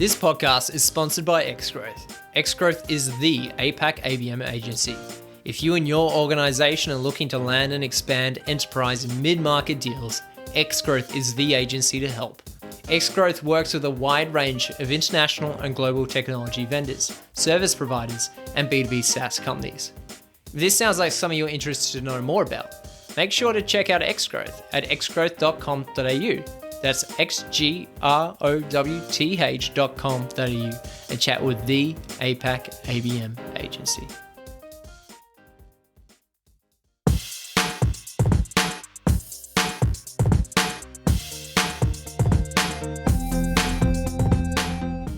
This podcast is sponsored by Xgrowth. Xgrowth is the APAC ABM agency. If you and your organization are looking to land and expand enterprise and mid-market deals, Xgrowth is the agency to help. Xgrowth works with a wide range of international and global technology vendors, service providers, and B2B SaaS companies. If this sounds like something you're interested to know more about, make sure to check out Xgrowth at xgrowth.com.au. That's xgrowth.com.au and chat with the APAC ABM agency.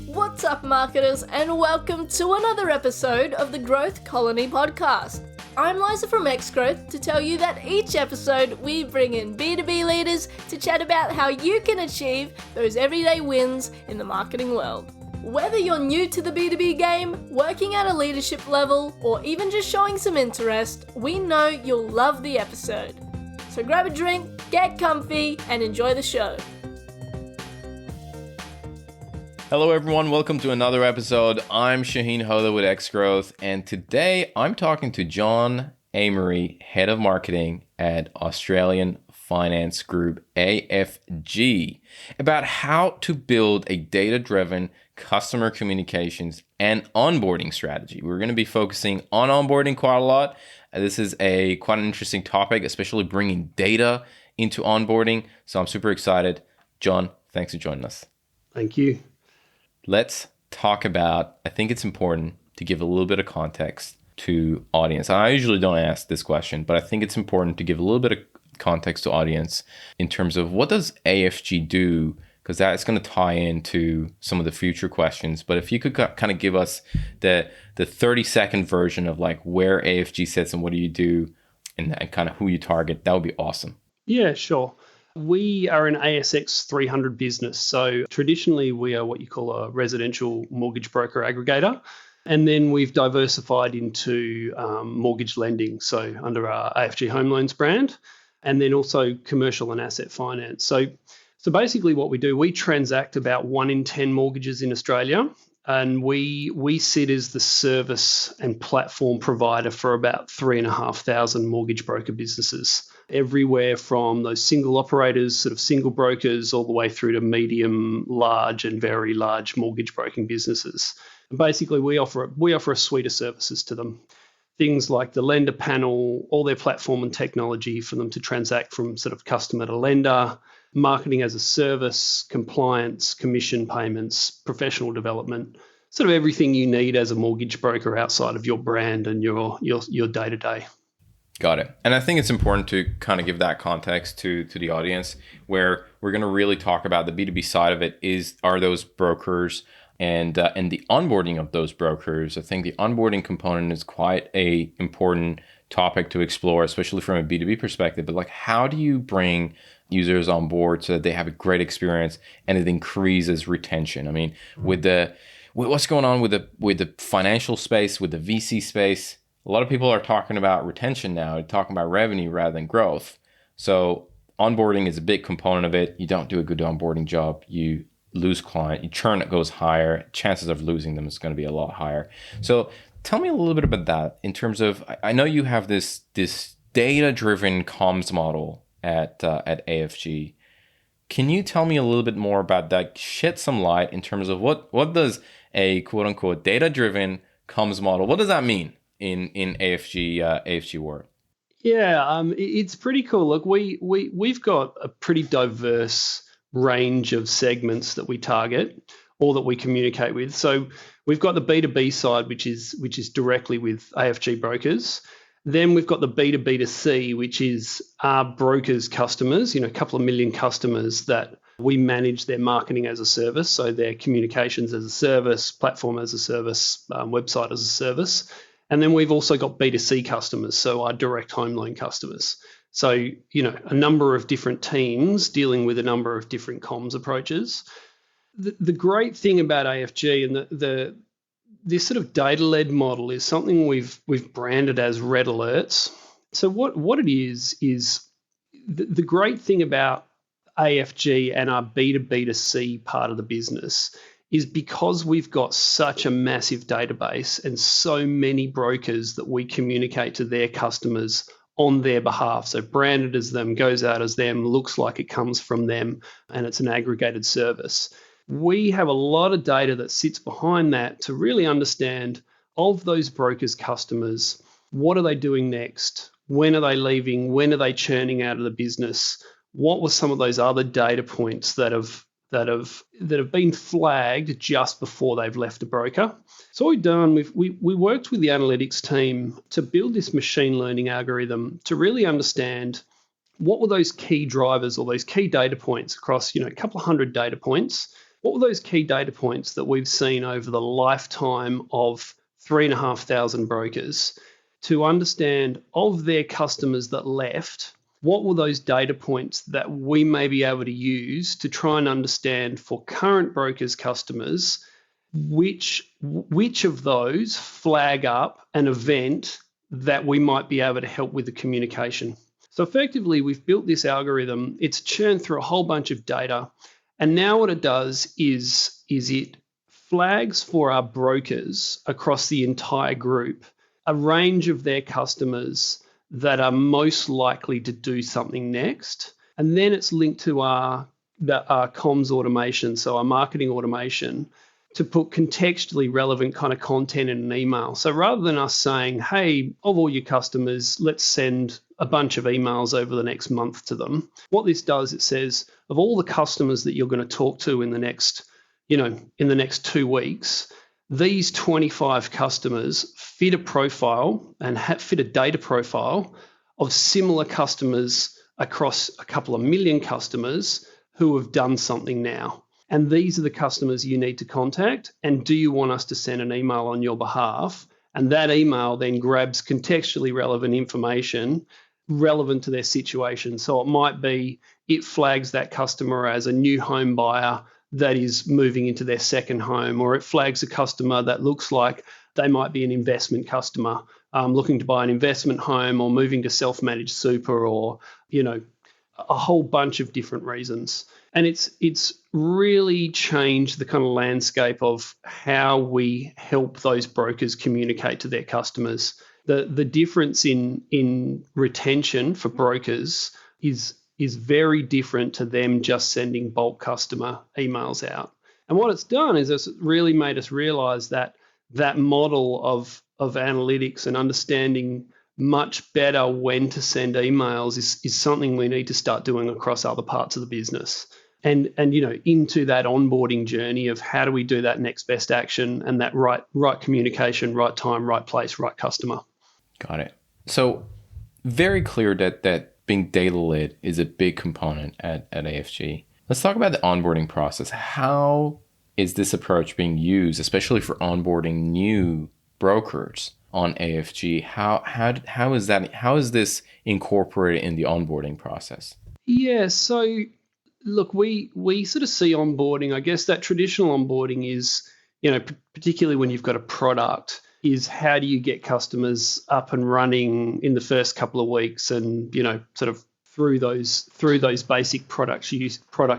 What's up, marketers, and welcome to another episode of the Growth Colony podcast. I'm Liza from Xgrowth to tell you that each episode we bring in B2B leaders to chat about how you can achieve those everyday wins in the marketing world. Whether you're new to the B2B game, working at a leadership level, or even just showing some interest, we know you'll love the episode. So grab a drink, get comfy, and enjoy the show. Hello everyone, welcome to another episode. I'm Shaheen Hoda with Xgrowth, and today I'm talking to John Amory, Head of Marketing at Australian Finance Group AFG, about how to build a data-driven customer communications and onboarding strategy. We're going to be focusing on onboarding quite a lot. This is quite an interesting topic, especially bringing data into onboarding. So I'm super excited. John, thanks for joining us. Thank you. Let's talk about, I think it's important to give a little bit of context to audience. I usually don't ask this question, but I think it's important to give a little bit of context to audience in terms of what does AFG do, because that's going to tie into some of the future questions. But if you could kind of give us the 30-second version of like where AFG sits and what do you do and kind of who you target, that would be awesome. Yeah, sure. We are an ASX 300 business. So traditionally, we are what you call a residential mortgage broker aggregator. And then we've diversified into mortgage lending, so under our AFG Home Loans brand, and then also commercial and asset finance. So basically what we do, we transact about 1 in 10 mortgages in Australia, and we sit as the service and platform provider for about 3,500 mortgage broker businesses, everywhere from those single operators, sort of single brokers, all the way through to medium, large, and very large mortgage broking businesses. And basically, we offer a suite of services to them. Things like the lender panel, all their platform and technology for them to transact from sort of customer to lender, marketing as a service, compliance, commission payments, professional development, sort of everything you need as a mortgage broker outside of your brand and your day-to-day. Got it. And I think it's important to kind of give that context to the audience, where we're going to really talk about the B2B side of it are those brokers and the onboarding of those brokers. I think the onboarding component is quite a important topic to explore, especially from a B2B perspective. But like, how do you bring users on board so that they have a great experience and it increases retention? I mean, with what's going on with the financial space, with the VC space, a lot of people are talking about retention now, talking about revenue rather than growth. So onboarding is a big component of it. You don't do a good onboarding job, you lose client, your churn goes higher, chances of losing them is going to be a lot higher. So tell me a little bit about that in terms of, I know you have this data-driven comms model at AFG. Can you tell me a little bit more about that? Shed some light in terms of what does a quote-unquote data-driven comms model, what does that mean in AFG world? Yeah, it's pretty cool. Look, we've got a pretty diverse range of segments that we target or that we communicate with. So we've got the B2B side, which is directly with AFG brokers. Then we've got the B2B2C, which is our brokers' customers, a couple of million customers that we manage their marketing as a service, so their communications as a service, platform as a service, website as a service. And then we've also got B2C customers, so our direct home loan customers. So, a number of different teams dealing with a number of different comms approaches. The great thing about AFG and this sort of data-led model is something we've branded as Red Alerts. So what it is the great thing about AFG and our B2B2C part of the business is because we've got such a massive database and so many brokers that we communicate to their customers on their behalf. So branded as them, goes out as them, looks like it comes from them, and it's an aggregated service. We have a lot of data that sits behind that to really understand of those brokers' customers, what are they doing next? When are they leaving? When are they churning out of the business? What were some of those other data points that have been flagged just before they've left a broker? So what we've done, we worked with the analytics team to build this machine learning algorithm to really understand what were those key drivers or those key data points across, a couple of hundred data points. What were those key data points that we've seen over the lifetime of 3,500 brokers to understand of their customers that left? What were those data points that we may be able to use to try and understand for current brokers' customers, which of those flag up an event that we might be able to help with the communication? So effectively, we've built this algorithm. It's churned through a whole bunch of data. And now what it does is it flags for our brokers across the entire group a range of their customers that are most likely to do something next. And then it's linked to our comms automation, so our marketing automation, to put contextually relevant kind of content in an email. So rather than us saying, hey, of all your customers, let's send a bunch of emails over the next month to them, what this does, it says, of all the customers that you're going to talk to in the next 2 weeks, these 25 customers fit a profile and fit a data profile of similar customers across a couple of million customers who have done something now. And these are the customers you need to contact. And do you want us to send an email on your behalf? And that email then grabs contextually relevant information relevant to their situation. So it might be it flags that customer as a new home buyer that is moving into their second home, or it flags a customer that looks like they might be an investment customer looking to buy an investment home or moving to self-managed super, or a whole bunch of different reasons. And it's really changed the kind of landscape of how we help those brokers communicate to their customers. The difference in retention for brokers is very different to them just sending bulk customer emails out. And what it's done is it's really made us realize that model of analytics and understanding much better when to send emails is something we need to start doing across other parts of the business. And into that onboarding journey of how do we do that next best action and that right communication, right time, right place, right customer. Got it. So very clear that being data-led is a big component at AFG. Let's talk about the onboarding process. How is this approach being used, especially for onboarding new brokers on AFG? How is this incorporated in the onboarding process? Yeah, so look, we sort of see onboarding, I guess that traditional onboarding is, particularly when you've got a product, is how do you get customers up and running in the first couple of weeks and, sort of through those basic product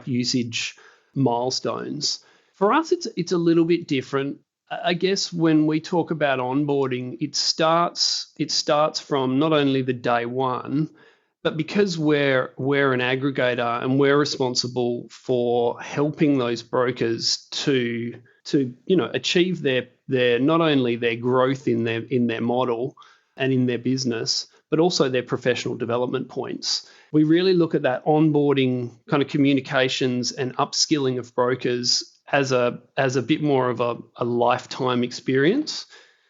usage milestones. For us, it's a little bit different. I guess when we talk about onboarding, it starts from not only the day one, but because we're an aggregator and we're responsible for helping those brokers to achieve their not only their growth in their model and in their business, but also their professional development points. We really look at that onboarding kind of communications and upskilling of brokers as a bit more of a lifetime experience.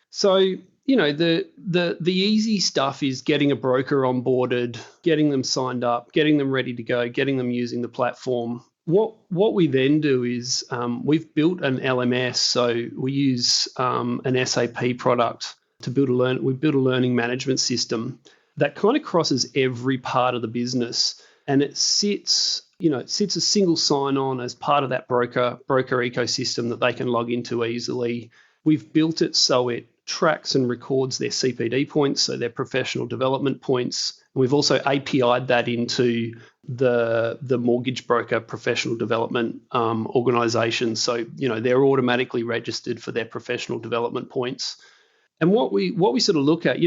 So, the easy stuff is getting a broker onboarded, getting them signed up, getting them ready to go, getting them using the platform. What we then do is we've built an LMS, so we use an SAP product to build we built a learning management system that kind of crosses every part of the business, and it sits a single sign-on as part of that broker ecosystem that they can log into easily. We've built it so it tracks and records their CPD points, so their professional development points, We've also API'd that into the mortgage broker professional development organizations. So, they're automatically registered for their professional development points. And what we sort of look at,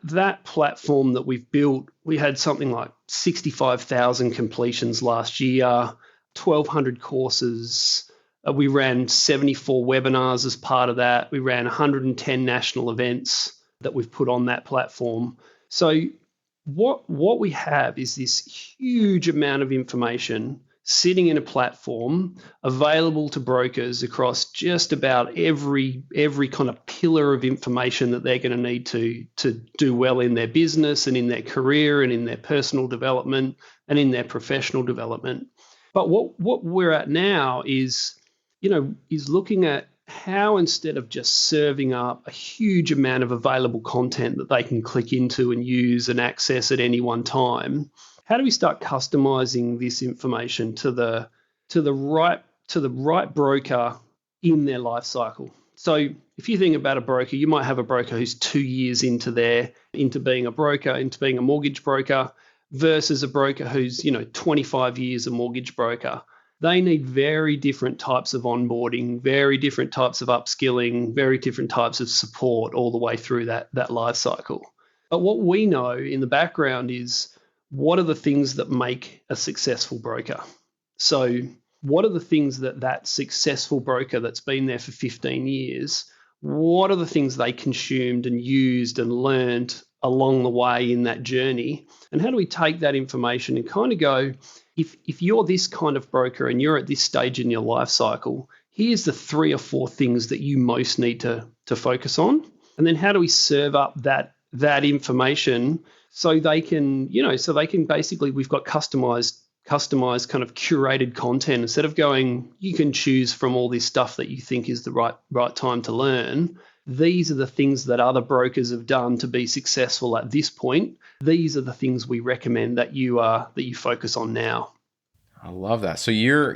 that platform that we've built, we had something like 65,000 completions last year, 1,200 courses. We ran 74 webinars as part of that. We ran 110 national events that we've put on that platform. So what we have is this huge amount of information sitting in a platform available to brokers across just about every kind of pillar of information that they're going to need to do well in their business and in their career and in their personal development and in their professional development. But what we're at now is looking at how, instead of just serving up a huge amount of available content that they can click into and use and access at any one time, how do we start customizing this information to the right broker in their life cycle? So if you think about a broker, you might have a broker who's 2 years into being a broker, into being a mortgage broker, versus a broker who's 25 years a mortgage broker. They need very different types of onboarding, very different types of upskilling, very different types of support all the way through that life cycle. But what we know in the background is, what are the things that make a successful broker? So what are the things that successful broker that's been there for 15 years, what are the things they consumed and used and learned along the way in that journey? And how do we take that information and kind of go, if you're this kind of broker and you're at this stage in your life cycle, here's the 3 or 4 things that you most need to focus on. And then how do we serve up that information so they can basically, we've got customized kind of curated content. Instead of going, you can choose from all this stuff that you think is the right time to learn. These are the things that other brokers have done to be successful at this point. These are the things we recommend that you focus on now. I love that. So you're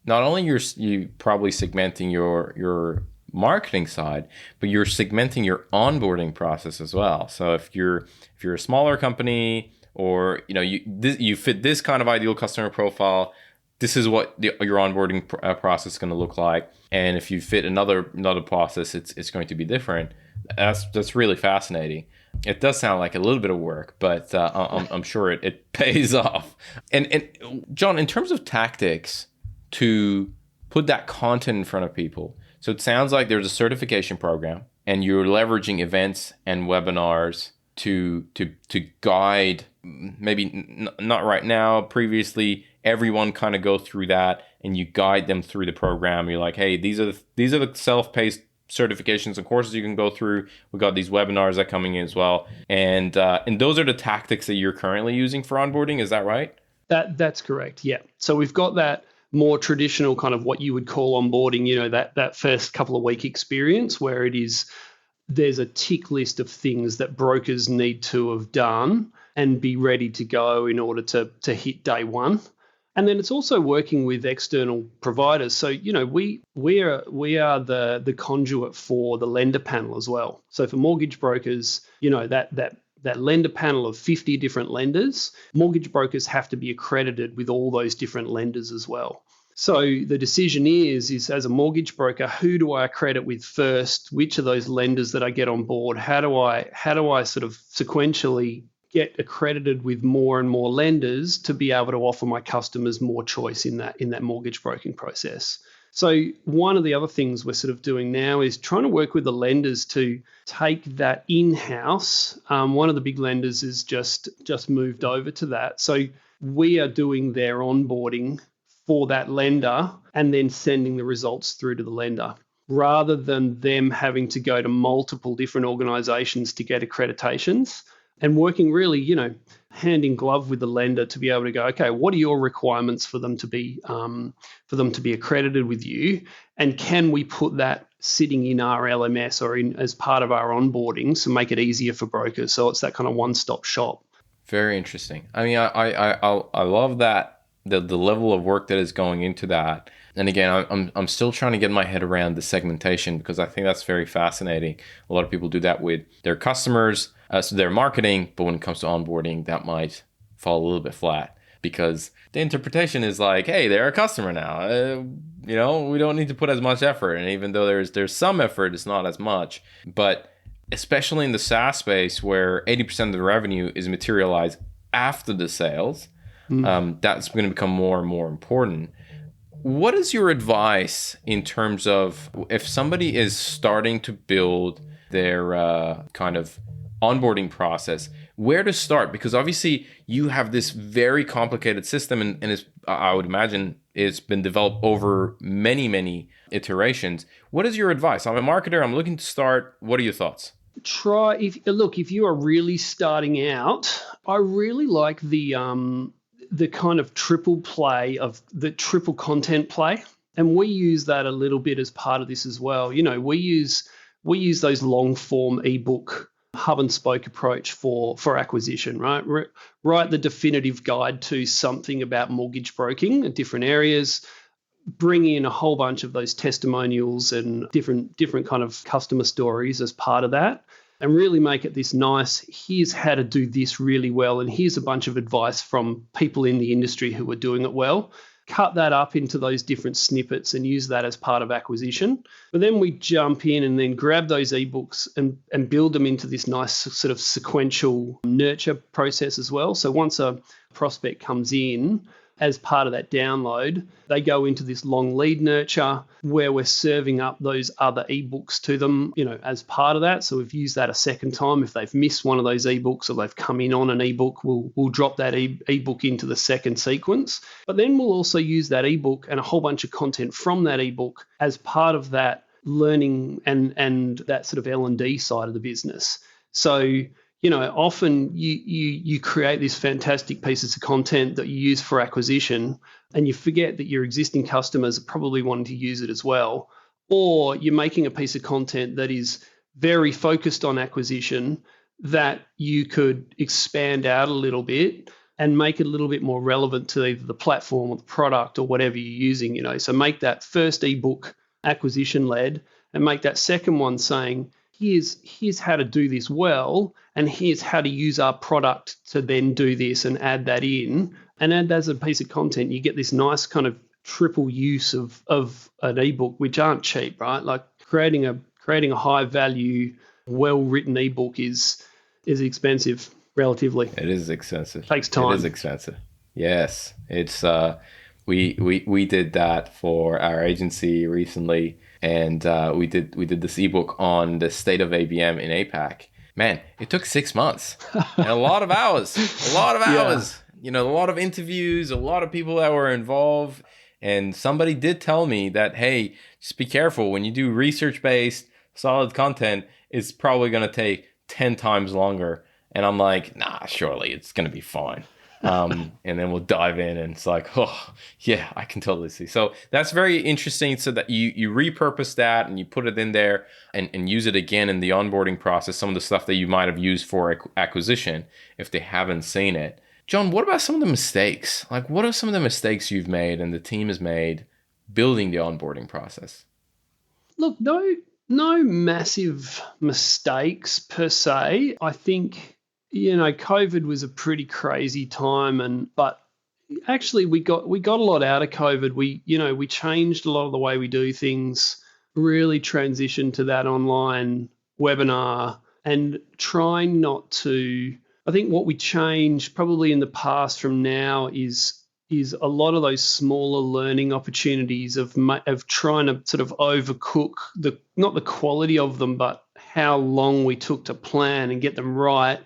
not only you probably segmenting your marketing side, but you're segmenting your onboarding process as well. So if you're a smaller company, or you fit this kind of ideal customer profile, this is what your onboarding process is going to look like. And if you fit another process, it's going to be different. That's really fascinating. It does sound like a little bit of work, but I'm sure it pays off. And John, in terms of tactics to put that content in front of people, so it sounds like there's a certification program, and you're leveraging events and webinars to guide. Maybe not right now. Previously, everyone kind of go through that, and you guide them through the program. You're like, hey, these are the self-paced certifications and courses you can go through. We got these webinars that are coming in as well, and those are the tactics that you're currently using for onboarding. Is that right? That's correct. Yeah. So we've got that more traditional kind of what you would call onboarding. That first couple of week experience where there's a tick list of things that brokers need to have done and be ready to go in order to hit day one. And then it's also working with external providers. So, we are the conduit for the lender panel as well. So for mortgage brokers, that lender panel of 50 different lenders, mortgage brokers have to be accredited with all those different lenders as well. So the decision is as a mortgage broker, who do I accredit with first? Which of those lenders that I get on board? How do I sort of sequentially get accredited with more and more lenders to be able to offer my customers more choice in that mortgage broking process? So one of the other things we're sort of doing now is trying to work with the lenders to take that in-house. One of the big lenders is just moved over to that. So we are doing their onboarding for that lender and then sending the results through to the lender, rather than them having to go to multiple different organizations to get accreditations, and working really, hand in glove with the lender to be able to go, okay, what are your requirements for them to be accredited with you, and can we put that sitting in our LMS or as part of our onboarding to make it easier for brokers? So it's that kind of one-stop shop. Very interesting. I mean, I love that the level of work that is going into that. And again, I'm still trying to get my head around the segmentation, because I think that's very fascinating. A lot of people do that with their customers. So they're marketing, but when it comes to onboarding, that might fall a little bit flat because the interpretation is like, hey, they're a customer now. We don't need to put as much effort. And even though there's some effort, it's not as much. But especially in the SaaS space where 80% of the revenue is materialized after the sales, that's going to become more and more important. What is your advice in terms of if somebody is starting to build their kind of onboarding process, where to start? Because obviously you have this very complicated system and it's, I would imagine it's been developed over many, many iterations. What is your advice? I'm a marketer. I'm looking to start. What are your thoughts? If you are really starting out, I really like the kind of triple play of the triple content play. And we use that a little bit as part of this as well. We use those long form ebook hub and spoke approach for acquisition, right? Write the definitive guide to something about mortgage broking in different areas, bring in a whole bunch of those testimonials and different kind of customer stories as part of that, and really make it this nice, here's how to do this really well, and here's a bunch of advice from people in the industry who are doing it well. Cut that up into those different snippets and use that as part of acquisition. But then we jump in and then grab those ebooks and build them into this nice sort of sequential nurture process as well. So once a prospect comes in, as part of that download, they go into this long lead nurture where we're serving up those other ebooks to them, as part of that. So we've used that a second time. If they've missed one of those ebooks or they've come in on an ebook, we'll drop that ebook into the second sequence. But then we'll also use that ebook and a whole bunch of content from that ebook as part of that learning and that sort of L&D side of the business. So often you create these fantastic pieces of content that you use for acquisition and you forget that your existing customers are probably wanting to use it as well. Or you're making a piece of content that is very focused on acquisition that you could expand out a little bit and make it a little bit more relevant to either the platform or the product or whatever you're using, So make that first ebook acquisition led and make that second one saying, here's how to do this well, and here's how to use our product to then do this and add that in. And add that as a piece of content, you get this nice kind of triple use of an ebook, which aren't cheap, right? Like creating a high value, well-written ebook is expensive relatively. It is expensive. Takes time. It is expensive. Yes. It's we did that for our agency recently. And we did this ebook on the state of ABM in APAC. Man, it took 6 months and a lot of hours, a lot of interviews, a lot of people that were involved. And somebody did tell me that, hey, just be careful when you do research-based solid content, it's probably going to take 10 times longer. And I'm like, nah, surely it's going to be fine. And then we'll dive in and it's like, oh yeah, I can totally see. So that's very interesting. So that you repurpose that and you put it in there and use it again in the onboarding process, some of the stuff that you might have used for acquisition if they haven't seen it. John, what about some of the mistakes? Like what are some of the mistakes you've made and the team has made building the onboarding process? Look, no massive mistakes per se. I think COVID was a pretty crazy time, but actually we got a lot out of COVID. We changed a lot of the way we do things, really transitioned to that online webinar and trying not to. I think what we changed probably in the past from now is a lot of those smaller learning opportunities of trying to sort of overcook not the quality of them, but how long we took to plan and get them right,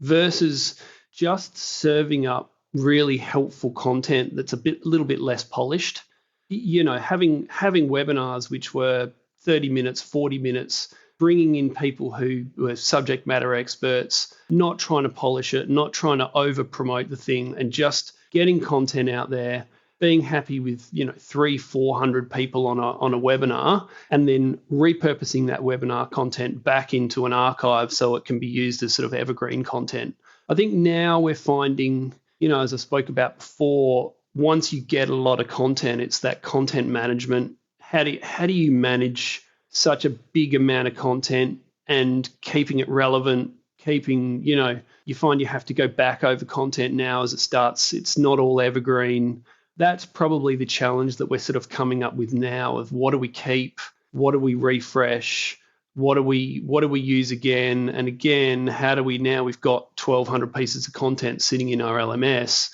versus just serving up really helpful content that's a little bit less polished. Having webinars which were 30 minutes, 40 minutes, bringing in people who were subject matter experts, not trying to polish it, not trying to over promote the thing, and just getting content out there, being happy with 300-400 people on a webinar, and then repurposing that webinar content back into an archive so it can be used as sort of evergreen content. I think now we're finding, as I spoke about before, once you get a lot of content, it's that content management. How do you manage such a big amount of content and keeping it relevant keeping, you find you have to go back over content now as it starts. It's not all evergreen. That's probably the challenge that we're sort of coming up with now of what do we keep? What do we refresh? What do we use again and again? How do we, now we've got 1,200 pieces of content sitting in our LMS,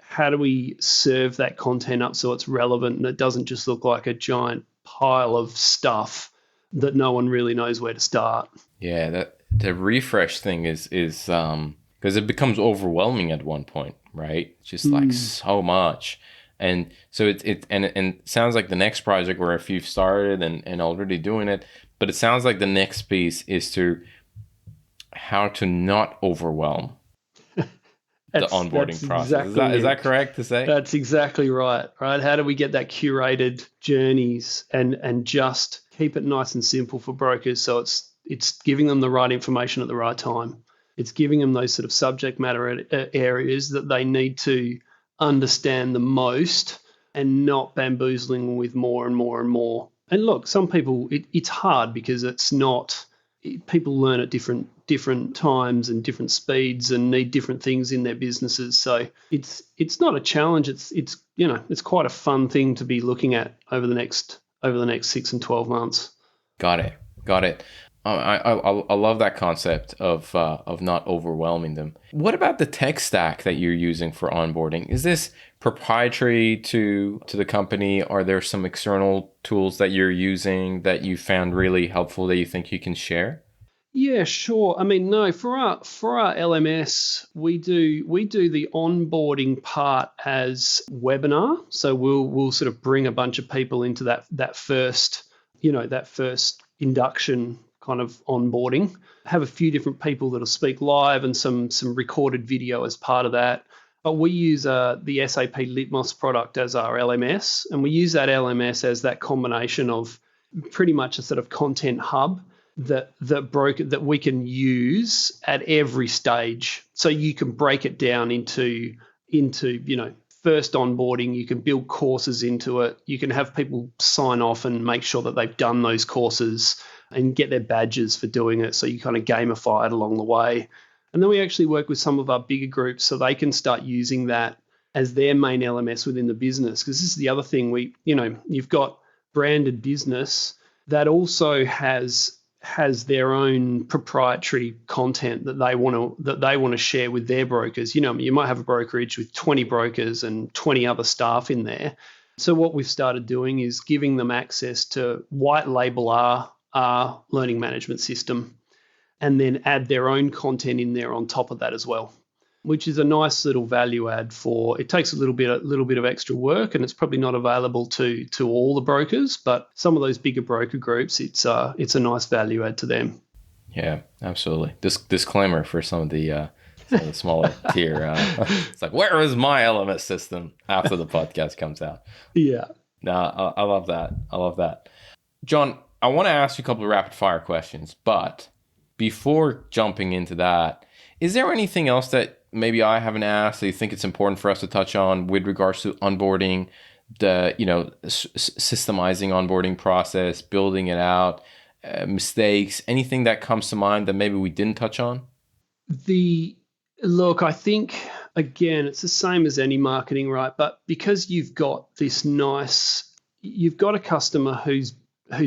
how do we serve that content up so it's relevant and it doesn't just look like a giant pile of stuff that no one really knows where to start? Yeah, that the refresh thing is because it becomes overwhelming at one point, right? Just like so much. And so it sounds like the next project, where if you've started and already doing it, but it sounds like the next piece is to how to not overwhelm the onboarding process. Exactly, is that correct to say? That's exactly right. How do we get that curated journeys and just keep it nice and simple for brokers, so it's giving them the right information at the right time. It's giving them those sort of subject matter areas that they need to understand the most, and not bamboozling them with more and more and more. And look, some people, it's hard because people learn at different times and different speeds and need different things in their businesses. So it's not a challenge. It's quite a fun thing to be looking at over the next 6 and 12 months. Got it. I love that concept of not overwhelming them. What about the tech stack that you're using for onboarding? Is this proprietary to the company? Are there some external tools that you're using that you found really helpful that you think you can share? Yeah, sure. I mean, no, for our LMS, we do the onboarding part as webinar. So we'll sort of bring a bunch of people into that first induction kind of onboarding. Have a few different people that'll speak live and some recorded video as part of that. But we use the SAP Litmos product as our LMS, and we use that LMS as that combination of pretty much a sort of content hub that we can use at every stage. So you can break it down into first onboarding. You can build courses into it. You can have people sign off and make sure that they've done those courses and get their badges for doing it. So you kind of gamify it along the way. And then we actually work with some of our bigger groups so they can start using that as their main LMS within the business. Because this is the other thing, you've got branded business that also has their own proprietary content that they want to share with their brokers. You might have a brokerage with 20 brokers and 20 other staff in there. So what we've started doing is giving them access to white label our learning management system, and then add their own content in there on top of that as well, which is a nice little value add. It takes a little bit of extra work, and it's probably not available to all the brokers, but some of those bigger broker groups, it's a nice value add to them. Yeah, absolutely. Disclaimer for some of the smaller tier. It's like, where is my LMS system after the podcast comes out? Yeah. No, I love that. John, I want to ask you a couple of rapid fire questions, but before jumping into that, is there anything else that maybe I haven't asked that you think it's important for us to touch on with regards to onboarding, the systemizing onboarding process, building it out, mistakes, anything that comes to mind that maybe we didn't touch on? Look, I think, again, it's the same as any marketing, right? But because you've got a customer who's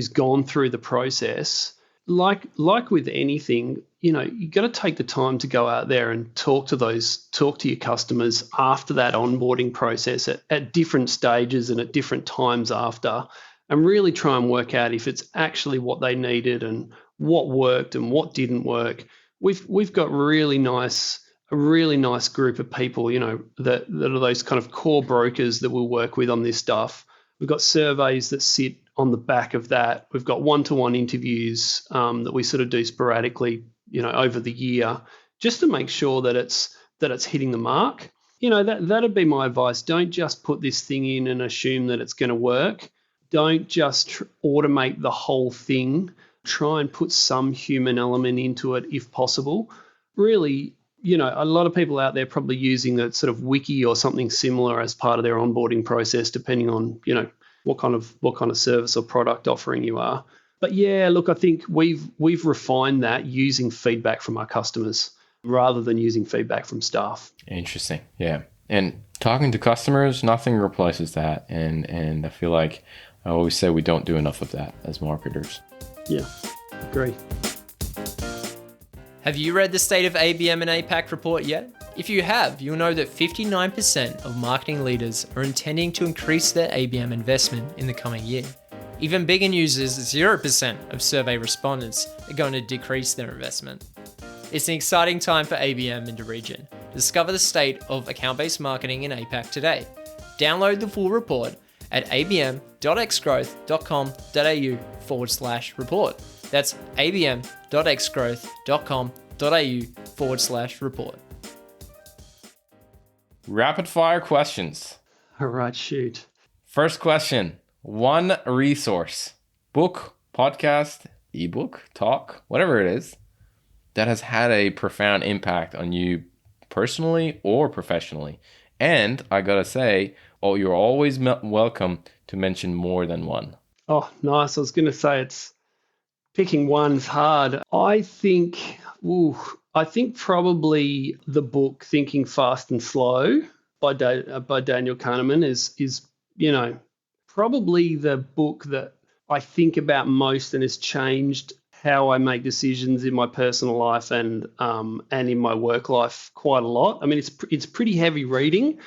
gone through the process, like with anything, you got to take the time to go out there and talk to your customers after that onboarding process at different stages and at different times after, and really try and work out if it's actually what they needed and what worked and what didn't work. We've got a really nice group of people, that are those kind of core brokers that we'll work with on this stuff. We've got surveys that sit on the back of that. We've got one-to-one interviews that we sort of do sporadically, over the year, just to make sure that it's hitting the mark. That'd be my advice. Don't just put this thing in and assume that it's going to work. Don't just automate the whole thing. Try and put some human element into it if possible. Really, a lot of people out there probably using that sort of wiki or something similar as part of their onboarding process, depending on, what kind of service or product offering you are. But yeah, look, I think we've refined that using feedback from our customers rather than using feedback from staff. Interesting. Yeah. And talking to customers, nothing replaces that. And I feel like I always say we don't do enough of that as marketers. Yeah, agree. Have you read the State of ABM and APAC report yet? If you have, you'll know that 59% of marketing leaders are intending to increase their ABM investment in the coming year. Even bigger news is 0% of survey respondents are going to decrease their investment. It's an exciting time for ABM in the region. Discover the state of account-based marketing in APAC today. Download the full report at abm.xgrowth.com.au/report. That's abm.xgrowth.com.au/report. Rapid fire questions. All right, shoot. First question. One resource, book, podcast, ebook, talk, whatever it is, that has had a profound impact on you personally or professionally. And I gotta say, you're always welcome to mention more than one. Oh, nice. I was going to say it's picking one's hard. I think probably the book Thinking Fast and Slow by Daniel Kahneman is probably the book that I think about most and has changed how I make decisions in my personal life and in my work life quite a lot. I mean, it's pretty heavy reading,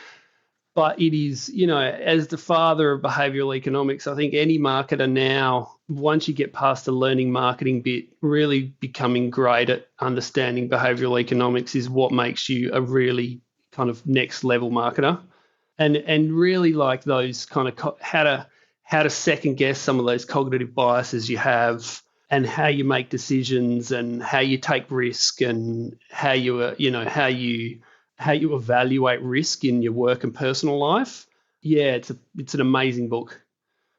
but it is, as the father of behavioral economics, I think any marketer now, once you get past the learning marketing bit, really becoming great at understanding behavioral economics is what makes you a really kind of next level marketer. And really like those kind of how to second guess some of those cognitive biases you have, and how you make decisions and how you take risk and how you evaluate risk in your work and personal life. Yeah, it's an amazing book.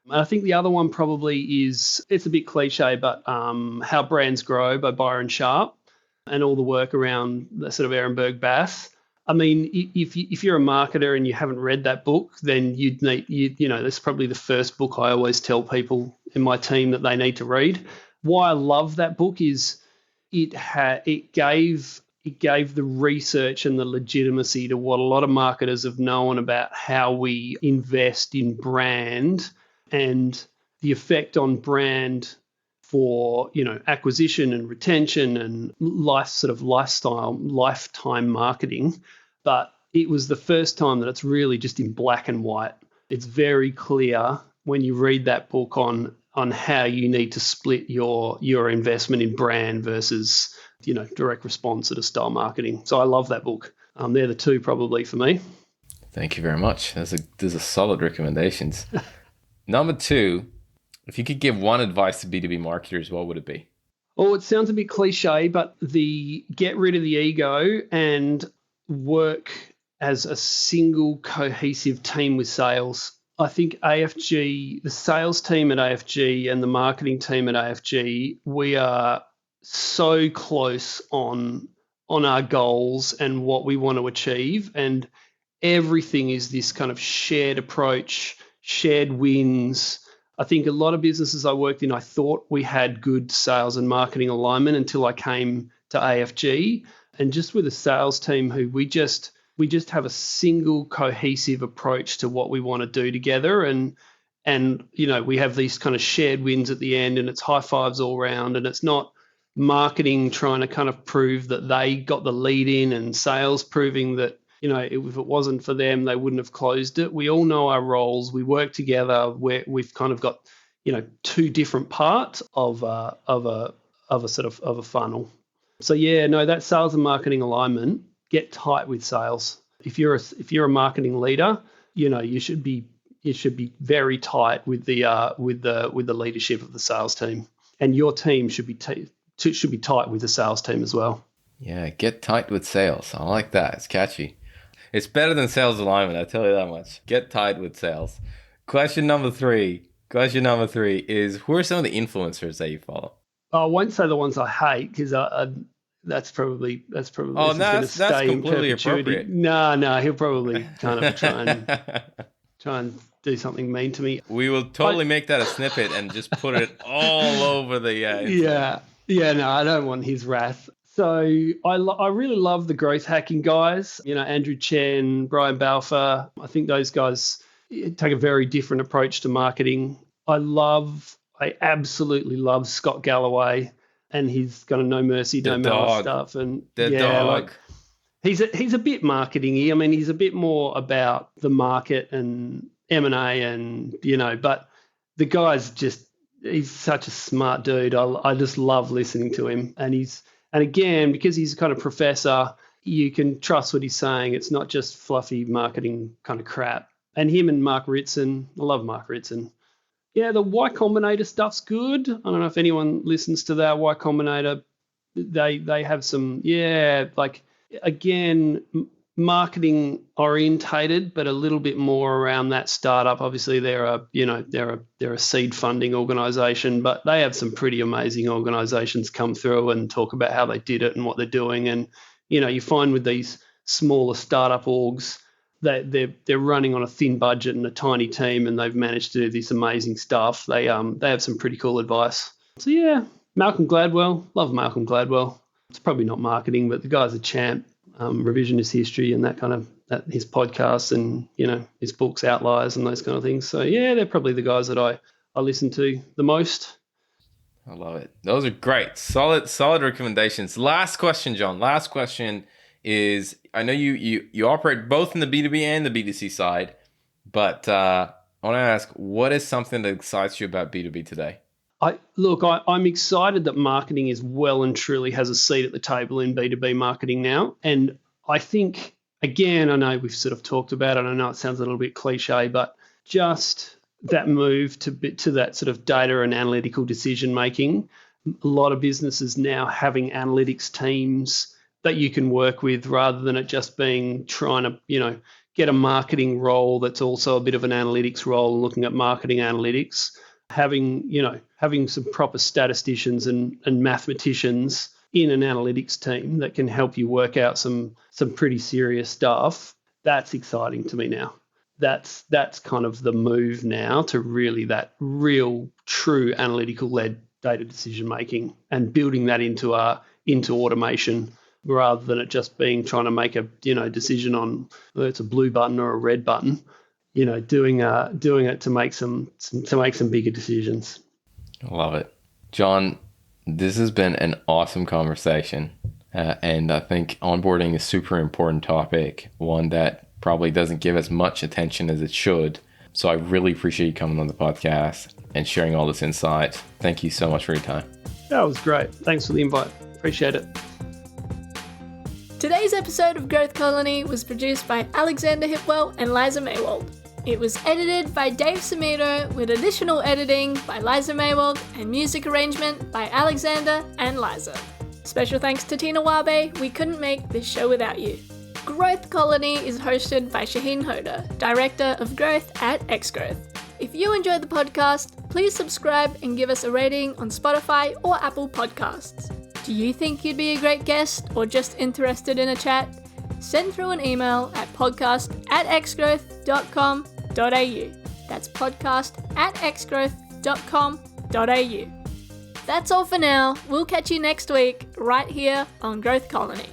And I think the other one probably is, it's a bit cliche, but How Brands Grow by Byron Sharp and all the work around the sort of Ehrenberg Bass. I mean, if you're a marketer and you haven't read that book, then that's probably the first book I always tell people in my team that they need to read. Why I love that book is it gave the research and the legitimacy to what a lot of marketers have known about how we invest in brand and the effect on brand for, acquisition and retention and lifetime marketing. But it was the first time that it's really just in black and white. It's very clear when you read that book on how you need to split your investment in brand versus, direct response sort of style marketing. So I love that book. They're the two probably for me. Thank you very much. Those are solid recommendations. Number 2, if you could give one advice to B2B marketers, what would it be? Oh, it sounds a bit cliche, but get rid of the ego and work as a single cohesive team with sales. I think AFG, the sales team at AFG and the marketing team at AFG, we are so close on our goals and what we want to achieve. And everything is this kind of shared approach, shared wins. I think a lot of businesses I worked in, I thought we had good sales and marketing alignment until I came to AFG. And just with a sales team who we just have a single cohesive approach to what we want to do together. And we have these kind of shared wins at the end, and it's high fives all around. And it's not marketing trying to kind of prove that they got the lead in and sales proving that, if it wasn't for them, they wouldn't have closed it. We all know our roles. We work together. We've kind of got, two different parts of a funnel. So yeah, no, that sales and marketing alignment. Get tight with sales. If you're a marketing leader, you should be very tight with the leadership of the sales team, and your team should be tight with the sales team as well. Yeah, get tight with sales. I like that. It's catchy. It's better than sales alignment, I tell you that much. Get tight with sales. Question number three is, who are some of the influencers that you follow? I won't say the ones I hate because that's probably. Oh, that's completely appropriate. No, he'll probably kind of try and do something mean to me. We will totally make that a snippet and just put it all over the No, I don't want his wrath. So I really love the growth hacking guys. Andrew Chen, Brian Balfour. I think those guys take a very different approach to marketing. I absolutely love Scott Galloway, and he's got a no mercy, no malice stuff. And dog. He's a bit marketing-y. I mean, he's a bit more about the market and M&A and, but the guy's he's such a smart dude. I just love listening to him. And again, because he's a kind of professor, you can trust what he's saying. It's not just fluffy marketing kind of crap. And him and Mark Ritson, I love Mark Ritson. Yeah, the Y Combinator stuff's good. I don't know if anyone listens to that. Y Combinator, they have some, again, marketing orientated, but a little bit more around that startup. Obviously, they're a seed funding organization, but they have some pretty amazing organizations come through and talk about how they did it and what they're doing. And you find with these smaller startup orgs that they're running on a thin budget and a tiny team, and they've managed to do this amazing stuff. They have some pretty cool advice. So yeah, Malcolm Gladwell, love Malcolm Gladwell. It's probably not marketing, but the guy's a champ. Revisionist history and his podcasts and his books, Outliers, and those kind of things. So yeah, they're probably the guys that I listen to the most. I love it. Those are great, solid recommendations. Last question, John. Last question is: I know you operate both in the B2B and the B2C side, but I want to ask, what is something that excites you about B2B today? I'm excited that marketing is well and truly has a seat at the table in B2B marketing now. And I think, again, I know we've sort of talked about it. I know it sounds a little bit cliche, but just that move to that sort of data and analytical decision making. A lot of businesses now having analytics teams that you can work with rather than it just being trying to, get a marketing role that's also a bit of an analytics role, looking at marketing analytics. Having some proper statisticians and mathematicians in an analytics team that can help you work out some pretty serious stuff, that's exciting to me now. That's kind of the move now to really that real, true analytical-led data decision making and building that into automation rather than it just being trying to make a decision on whether it's a blue button or a red button. Doing it to make some bigger decisions. I love it. John, this has been an awesome conversation. And I think onboarding is a super important topic, one that probably doesn't give as much attention as it should. So I really appreciate you coming on the podcast and sharing all this insight. Thank you so much for your time. That was great. Thanks for the invite. Appreciate it. Today's episode of Growth Colony was produced by Alexander Hipwell and Liza Maywald. It was edited by Dave Samito with additional editing by Liza Maywald and music arrangement by Alexander and Liza. Special thanks to Tina Wabe. We couldn't make this show without you. Growth Colony is hosted by Shaheen Hoda, Director of Growth at Xgrowth. If you enjoyed the podcast, please subscribe and give us a rating on Spotify or Apple Podcasts. Do you think you'd be a great guest or just interested in a chat? Send through an email at podcast@xgrowth.com.au. That's podcast@xgrowth.com.au. That's all for now. We'll catch you next week right here on Growth Colony.